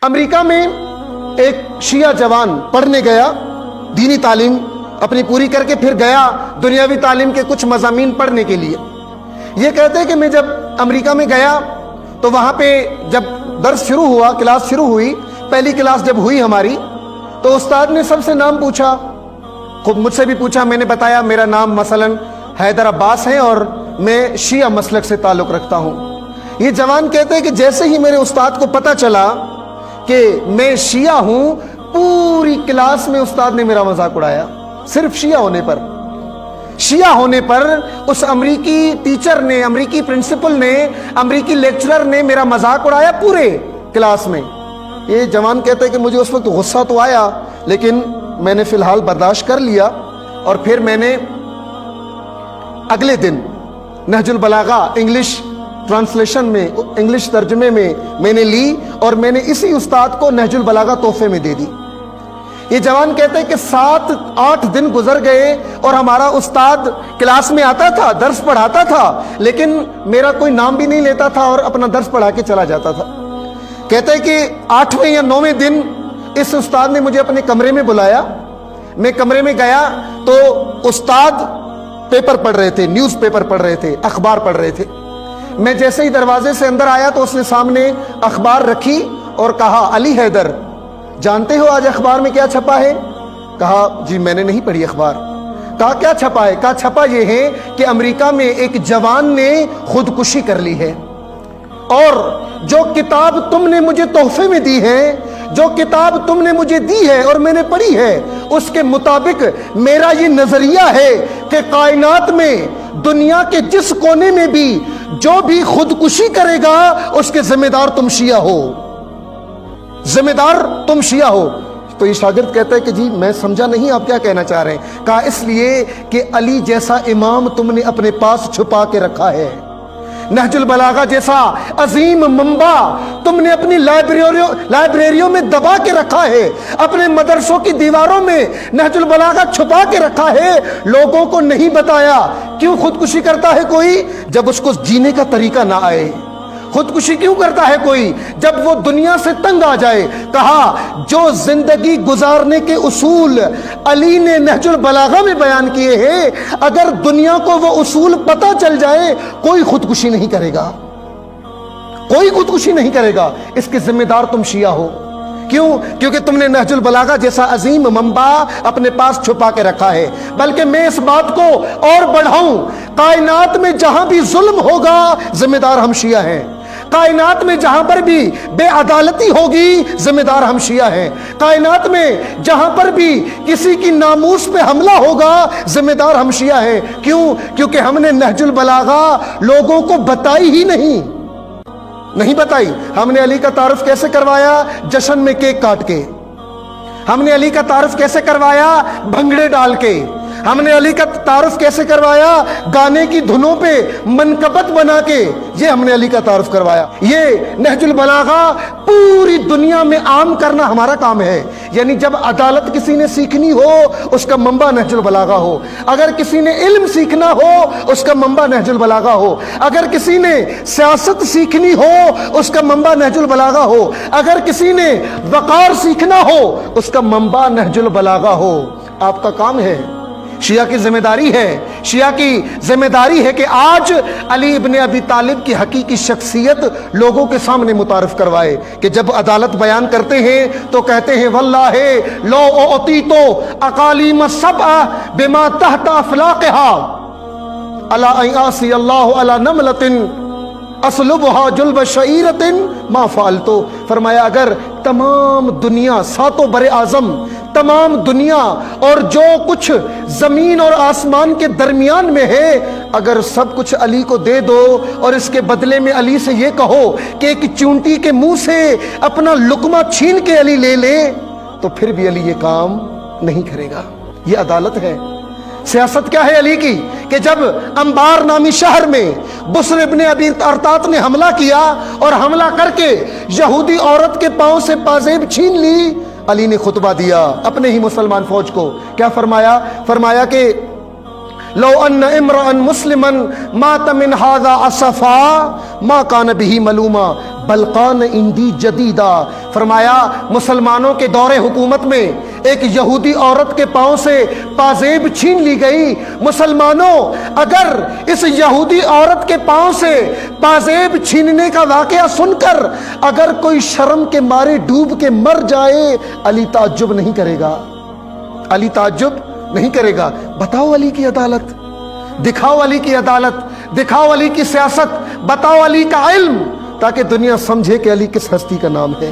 امریکہ میں ایک شیعہ جوان پڑھنے گیا، دینی تعلیم اپنی پوری کر کے پھر گیا دنیاوی تعلیم کے کچھ مضامین پڑھنے کے لیے۔ یہ کہتے ہیں کہ میں جب امریکہ میں گیا تو وہاں پہ جب درس شروع ہوا، کلاس شروع ہوئی، پہلی کلاس جب ہوئی ہماری، تو استاد نے سب سے نام پوچھا، خود مجھ سے بھی پوچھا، میں نے بتایا میرا نام مثلاً حیدر عباس ہے اور میں شیعہ مسلک سے تعلق رکھتا ہوں۔ یہ جوان کہتے ہیں کہ جیسے ہی میرے استاد کو پتہ چلا کہ میں شیعہ ہوں، پوری کلاس میں استاد نے میرا مذاق اڑایا، صرف شیعہ ہونے پر اس امریکی ٹیچر نے، امریکی پرنسپل نے، امریکی لیکچرر نے میرا مذاق اڑایا پورے کلاس میں۔ یہ جوان کہتے ہیں کہ مجھے اس وقت غصہ تو آیا، لیکن میں نے فی الحال برداشت کر لیا، اور پھر میں نے اگلے دن نہج البلاغہ انگلش ٹرانسلیشن میں، انگلش ترجمے میں نے لی، اور میں نے اسی استاد کو نہج البلاغہ تحفے میں دے دی۔ یہ جوان کہتے ہیں کہ 7-8 دن گزر گئے اور ہمارا استاد کلاس میں آتا تھا، درس پڑھاتا تھا، لیکن میرا کوئی نام بھی نہیں لیتا تھا اور اپنا درس پڑھا کے چلا جاتا تھا۔ کہتے ہیں کہ 8ویں یا 9ویں دن اس استاد نے مجھے اپنے کمرے میں بلایا۔ میں کمرے میں گیا تو استاد پیپر پڑھ رہے تھے، نیوز پیپر پڑھ رہے تھے، اخبار پڑھ رہے تھے۔ میں جیسے ہی دروازے سے اندر آیا تو اس نے سامنے اخبار رکھی اور کہا، علی حیدر، جانتے ہو آج اخبار میں کیا چھپا ہے؟ کہا جی میں نے نہیں پڑھی اخبار۔ کہا کیا چھپا ہے؟ کہا چھپا یہ ہے کہ امریکہ میں ایک جوان نے خودکشی کر لی ہے، اور جو کتاب تم نے مجھے تحفے میں دی ہے، جو کتاب تم نے مجھے دی ہے اور میں نے پڑھی ہے، اس کے مطابق میرا یہ نظریہ ہے کہ کائنات میں دنیا کے جس کونے میں بھی جو بھی خودکشی کرے گا اس کے ذمہ دار تم شیعہ ہو، ذمہ دار تم شیعہ ہو۔ تو یہ شاگرد کہتا ہے کہ جی میں سمجھا نہیں آپ کیا کہنا چاہ رہے ہیں۔ کہا اس لیے کہ علی جیسا امام تم نے اپنے پاس چھپا کے رکھا ہے، نہج البلاغہ جیسا عظیم منبع تم نے اپنی لائبریریوں میں دبا کے رکھا ہے، اپنے مدرسوں کی دیواروں میں نہج البلاغہ چھپا کے رکھا ہے، لوگوں کو نہیں بتایا۔ کیوں خودکشی کرتا ہے کوئی؟ جب اس کو جینے کا طریقہ نہ آئے۔ خودکشی کیوں کرتا ہے کوئی؟ جب وہ دنیا سے تنگ آ جائے۔ کہا جو زندگی گزارنے کے اصول علی نے نہج البلاغہ میں بیان کیے ہیں، اگر دنیا کو وہ اصول پتہ چل جائے، کوئی خودکشی نہیں کرے گا، کوئی خودکشی نہیں کرے گا، اس کے ذمہ دار تم شیعہ ہو۔ کیوں؟ کیونکہ تم نے نہج البلاغہ جیسا عظیم منبع اپنے پاس چھپا کے رکھا ہے۔ بلکہ میں اس بات کو اور بڑھاؤں، کائنات میں جہاں بھی ظلم ہوگا ذمہ دار ہم شیعہ ہیں، کائنات میں جہاں پر بھی بے عدالتی ہوگی ذمہ دار ہم شیعہ ہیں، کائنات میں جہاں پر بھی کسی کی ناموس پہ حملہ ہوگا ذمہ دار ہم شیعہ ہیں۔ کیوں؟ کیونکہ ہم نے نہج البلاغہ لوگوں کو بتائی ہی نہیں بتائی۔ ہم نے علی کا تعارف کیسے کروایا؟ جشن میں کیک کاٹ کے۔ ہم نے علی کا تعارف کیسے کروایا؟ بھنگڑے ڈال کے۔ ہم نے علی کا تعارف کیسے کروایا؟ گانے کی دھنوں پہ منقبت بنا کے۔ یہ ہم نے علی کا تعارف کروایا۔ یہ نہج البلاغہ پوری دنیا میں عام کرنا ہمارا کام ہے۔ یعنی جب عدالت کسی نے سیکھنی ہو اس کا منبع نہج البلاغہ ہو، اگر کسی نے علم سیکھنا ہو اس کا منبع نہج البلاغہ ہو، اگر کسی نے سیاست سیکھنی ہو اس کا منبع نہج البلاغہ ہو، اگر کسی نے وقار سیکھنا ہو اس کا منبع نہج البلاغہ ہو۔ آپ کا کام ہے، شیعہ کی ذمہ داری ہے، شیعہ کی ذمہ داری ہے کہ آج علی ابن ابی طالب کی حقیقی شخصیت لوگوں کے سامنے متعارف کروائے، کہ جب عدالت بیان کرتے ہیں تو کہتے ہیں واللہ لو اعطیت اقالیم السبع بما تحت افلاقها الا ان اعصی اللہ علی نملۃ اسلبها جلب شعیرۃ ما فعلت۔ فرمایا اگر تمام دنیا، ساتوں بر اعظم، تمام دنیا اور جو کچھ زمین اور آسمان کے درمیان میں ہے، اگر سب کچھ علی کو دے دو اور اس کے بدلے میں علی سے یہ کہو کہ ایک چونٹی کے منہ سے اپنا لقمہ چھین کے علی لے لے، تو پھر بھی علی یہ کام نہیں کرے گا۔ یہ عدالت ہے۔ سیاست کیا ہے علی کی؟ کہ جب انبار نامی شہر میں بسر ابن ابی ارطاط نے حملہ کیا اور حملہ کر کے یہودی عورت کے پاؤں سے پازیب چھین لی، علی نے خطبہ دیا اپنے ہی مسلمان فوج کو۔ کیا فرمایا؟ فرمایا کہ لو ان امرأ مسلما مات من هذا اسفا ما كان به ملوما بل كان عندي جديدا. فرمایا مسلمانوں کے دور حکومت میں ایک یہودی عورت کے پاؤں سے پازیب چھین لی گئی. مسلمانوں اگر اس یہودی عورت کے پاؤں سے پازیب چھیننے کا واقعہ سن کر اگر کوئی شرم کے مارے ڈوب کے مر جائے علی تعجب نہیں کرے گا. علی تعجب نہیں کرے گا. بتاؤ علی کی عدالت, دکھاؤ علی کی عدالت, دکھاؤ علی کی سیاست, بتاؤ علی کا علم, تاکہ دنیا سمجھے کہ علی کس ہستی کا نام ہے.